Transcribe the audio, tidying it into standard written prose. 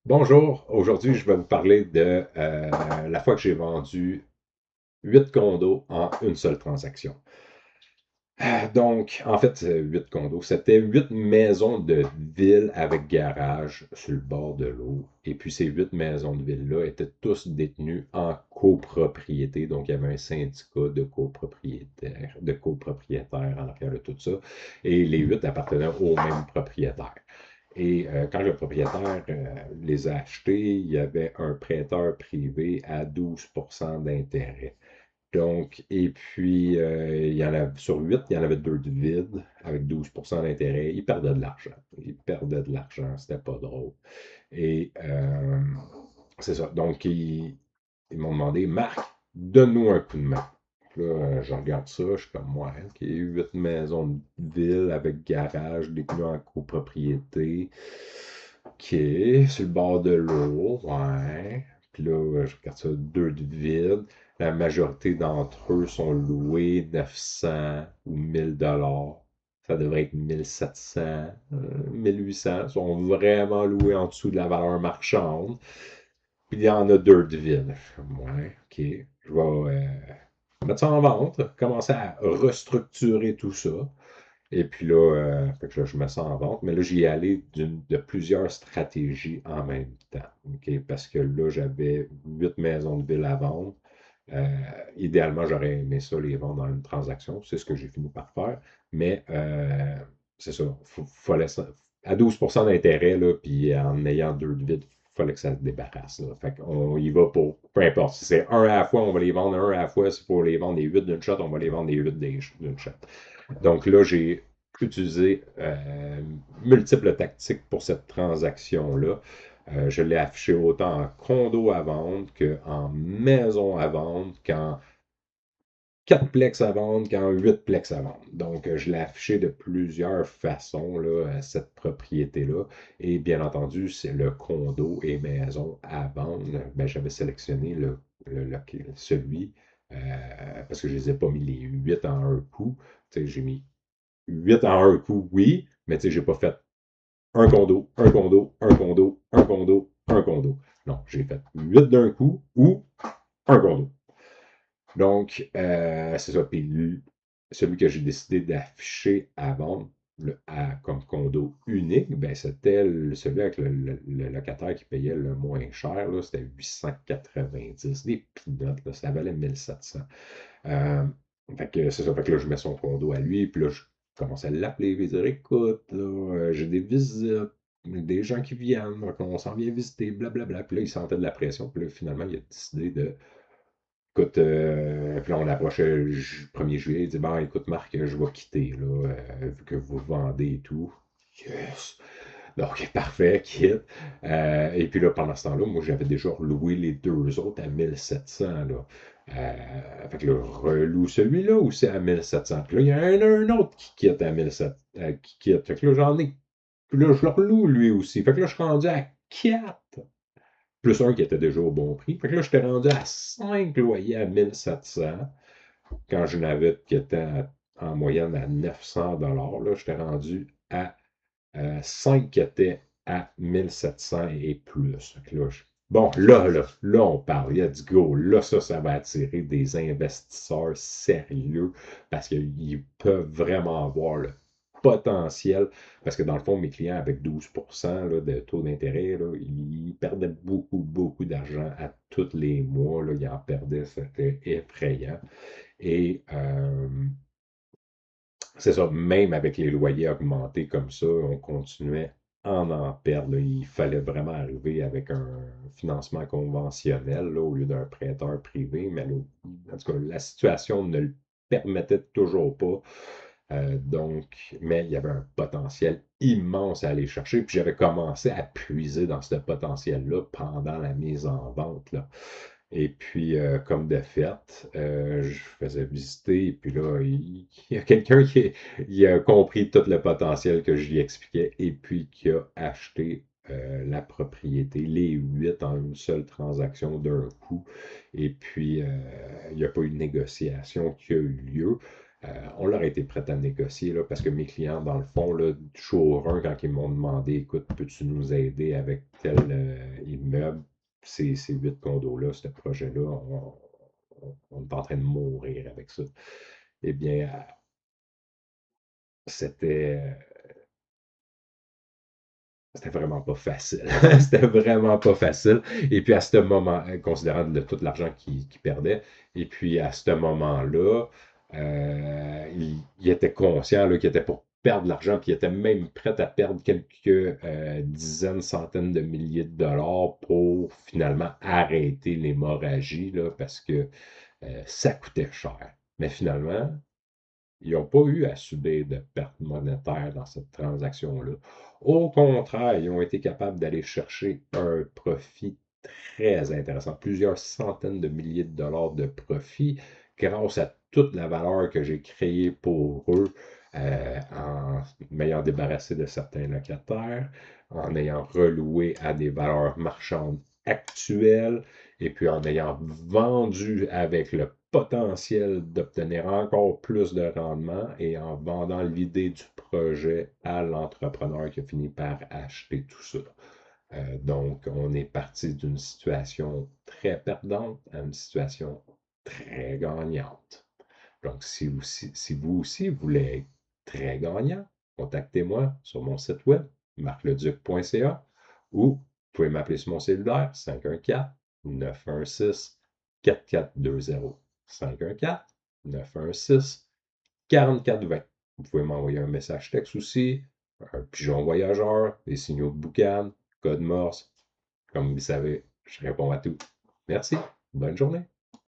Bonjour, aujourd'hui je vais vous parler de la fois que j'ai vendu 8 condos en une seule transaction. Donc, en fait, 8 condos, c'était 8 maisons de ville avec garage sur le bord de l'eau. Et puis ces 8 maisons de ville-là étaient tous détenues en copropriété. Donc, il y avait un syndicat de copropriétaires en arrière de tout ça. Et les 8 appartenaient au même propriétaire. Et quand le propriétaire les a achetés, il y avait un prêteur privé à 12% d'intérêt. Donc, et puis, il y en a, sur 8, il y en avait 2 de vides avec 12% d'intérêt. Il perdait de l'argent. Il perdait de l'argent. C'était pas drôle. Et c'est ça. Donc, ils m'ont demandé, Marc, donne-nous un coup de main. Là, je regarde ça, je suis comme, ouais, OK, 8 maisons de ville avec garage détenues en copropriété. OK, sur le bord de l'eau, ouais. Puis là, je regarde ça, 2 de vide. La majorité d'entre eux sont loués 900 ou 1000 dollars. Ça devrait être 1700, 1800. Ils sont vraiment loués en dessous de la valeur marchande. Puis il y en a 2 de vide. Ouais, OK. Je vais mettre ça en vente, commencer à restructurer tout ça. Et puis là, fait que là, je mets ça en vente, mais là, j'y allais de plusieurs stratégies en même temps. OK? Parce que là, j'avais 8 maisons de ville à vendre. Euh, Idéalement, j'aurais aimé ça les vendre dans une transaction. C'est ce que j'ai fini par faire. Mais c'est ça. Fallait à 12% d'intérêt, là, puis en ayant 2 de vide, il fallait que ça se débarrasse. Là. Fait qu'on y va pour. Peu importe. Si c'est un à la fois, on va les vendre un à la fois. Si pour les vendre les 8 d'une shot, on va les vendre les 8 d'une shot. Donc là, j'ai utilisé multiples tactiques pour cette transaction-là. Je l'ai affiché autant en condo à vendre qu'en maison à vendre, qu'en 4 plex à vendre, qu'en 8 plex à vendre. Donc, je l'ai affiché de plusieurs façons, là, cette propriété-là. Et bien entendu, c'est le condo et maison à vendre. Ben, j'avais sélectionné celui, parce que je ne les ai pas mis les 8 en un coup. Tu sais, j'ai mis 8 en un coup, oui, mais tu sais, j'ai pas fait un condo, un condo, un condo, un condo, un condo. Non, j'ai fait 8 d'un coup ou un condo. Donc, c'est ça. Puis celui que j'ai décidé d'afficher à vendre comme condo unique, ben, c'était celui avec le locataire qui payait le moins cher. C'était 890. Des peanuts, là, ça valait 1700. Euh, Fait que c'est ça. Fait que là, je mets son condo à lui. Puis là, je commence à l'appeler et dire écoute, là, j'ai des visites, des gens qui viennent, donc on s'en vient visiter, blablabla. Puis là, il sentait de la pression. Puis là, finalement, il a décidé de écoute, puis là, on approchait le 1er juillet. Il dit bon, écoute, Marc, je vais quitter, là, vu que vous vendez et tout. Yes! Donc, parfait, quitte. Et puis là, pendant ce temps-là, moi, j'avais déjà loué les deux autres à 1700, là. Fait que là, reloue celui-là ou c'est à 1700. Puis là, il y a un autre qui quitte à 1700, qui quitte. Fait que là, j'en ai. Puis là, je le reloue lui aussi. Fait que là, je suis rendu à 4 plus un qui était déjà au bon prix. Fait que là, j'étais rendu à 5 loyers à 1700 quand je n'avais qui était en moyenne à 900 là, j'étais rendu à 5 qui étaient à 1700 et plus. Là, bon, là, on parle. Il y a du go. Là, ça va attirer des investisseurs sérieux parce qu'ils peuvent vraiment voir le potentiel. Parce que dans le fond, mes clients avec 12% là, de taux d'intérêt, là, ils perdaient beaucoup, beaucoup d'argent à tous les mois. Là, ils en perdaient, c'était effrayant. Et c'est ça, même avec les loyers augmentés comme ça, on continuait à en perdre. Là. Il fallait vraiment arriver avec un financement conventionnel là, au lieu d'un prêteur privé. Mais là, en tout cas, la situation ne le permettait toujours pas. Donc, mais il y avait un potentiel immense à aller chercher. Puis j'avais commencé à puiser dans ce potentiel-là pendant la mise en vente. Là. Et puis, comme de fait, je faisais visiter, et puis là, il y a quelqu'un il a compris tout le potentiel que je lui expliquais, et puis qui a acheté la propriété, les 8 en une seule transaction d'un coup. Et puis, il n'y a pas eu de négociation qui a eu lieu. On leur a été prêt à négocier, là, parce que mes clients, dans le fond, là, du jour 1, quand ils m'ont demandé, écoute, peux-tu nous aider avec tel immeuble, ces 8 condos-là, ce projet-là, on est en train de mourir avec ça. Eh bien, c'était c'était vraiment pas facile. C'était vraiment pas facile. Et puis à ce moment, considérant tout l'argent qu'ils perdaient, et puis à ce moment-là, il était conscient qu'il était pour perdre de l'argent, puis il était même prêt à perdre quelques dizaines, centaines de milliers de dollars pour finalement arrêter l'hémorragie, là, parce que ça coûtait cher. Mais finalement, ils n'ont pas eu à subir de pertes monétaires dans cette transaction-là. Au contraire, ils ont été capables d'aller chercher un profit très intéressant, plusieurs centaines de milliers de dollars de profit grâce à toute la valeur que j'ai créée pour eux en m'ayant débarrassé de certains locataires, en ayant reloué à des valeurs marchandes actuelles et puis en ayant vendu avec le potentiel d'obtenir encore plus de rendement et en vendant l'idée du projet à l'entrepreneur qui a fini par acheter tout ça. Donc, on est parti d'une situation très perdante à une situation très gagnante. Donc, si vous aussi voulez être très gagnant, contactez-moi sur mon site web, marcleduc.ca, ou vous pouvez m'appeler sur mon cellulaire 514-916-4420. 514-916-4420. Vous pouvez m'envoyer un message texte aussi, un pigeon voyageur, des signaux de boucan, code Morse. Comme vous le savez, je réponds à tout. Merci. Bonne journée.